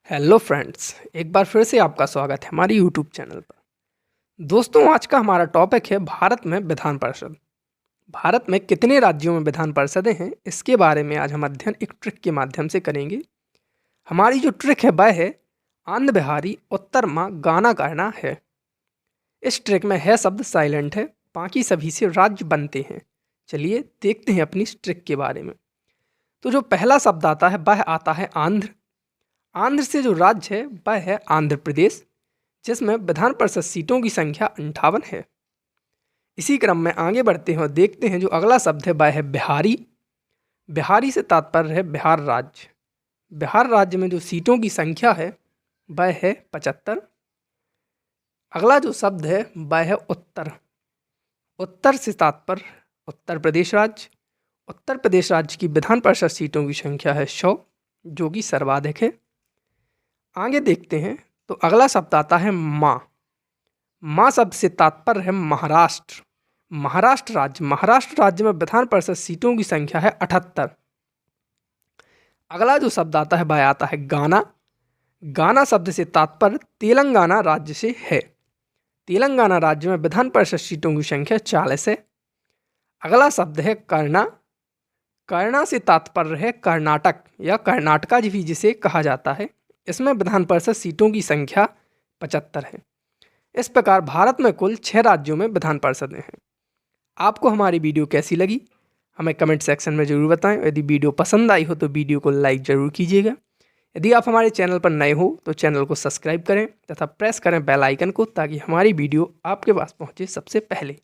Hello friends, एक बार फिर से आपका स्वागत है हमारे यूट्यूब चैनल पर। दोस्तों, आज का हमारा टॉपिक है भारत में विधान परिषद। भारत में कितने राज्यों में विधान परिषदें हैं, इसके बारे में आज हम अध्ययन एक ट्रिक के माध्यम से करेंगे। हमारी जो ट्रिक है वह है आंध्र बिहारी उत्तर माँ गाना करना है। इस ट्रिक में है शब्द साइलेंट है, बाकी सभी से राज्य बनते हैं। चलिए देखते हैं अपनी इस ट्रिक के बारे में। तो जो पहला शब्द आता है वह आता है आंध्र। आंध्र से जो राज्य है वह है आंध्र प्रदेश, जिसमें विधान परिषद सीटों की संख्या 58 है। इसी क्रम में आगे बढ़ते हैं और देखते हैं जो अगला शब्द है वह है बिहारी। बिहारी से तात्पर्य है बिहार राज्य। बिहार राज्य में जो सीटों की संख्या है वह है 75। अगला जो शब्द है वह है उत्तर। उत्तर से तात्पर्य उत्तर प्रदेश राज्य। उत्तर प्रदेश राज्य की विधान परिषद सीटों की संख्या है 100, जो कि सर्वाधिक है। आगे देखते हैं तो अगला शब्द आता है माँ। माँ शब्द से तात्पर्य है महाराष्ट्र। महाराष्ट्र राज्य। महाराष्ट्र राज्य में विधान परिषद सीटों की संख्या है 78। अगला जो शब्द आता है वह आता है गाना। गाना शब्द से तात्पर्य तेलंगाना राज्य से है। तेलंगाना राज्य में विधान परिषद सीटों की संख्या 40 है। अगला शब्द है कर्णा। कर्णा से तात्पर्य है कर्नाटक या कर्नाटका भी जिसे कहा जाता है। इसमें विधान परिषद सीटों की संख्या 75 है। इस प्रकार भारत में कुल 6 राज्यों में विधान परिषदें हैं। आपको हमारी वीडियो कैसी लगी हमें कमेंट सेक्शन में ज़रूर बताएं। यदि वीडियो पसंद आई हो तो वीडियो को लाइक ज़रूर कीजिएगा। यदि आप हमारे चैनल पर नए हो तो चैनल को सब्सक्राइब करें तथा प्रेस करें बेल आइकन को, ताकि हमारी वीडियो आपके पास पहुँचे सबसे पहले।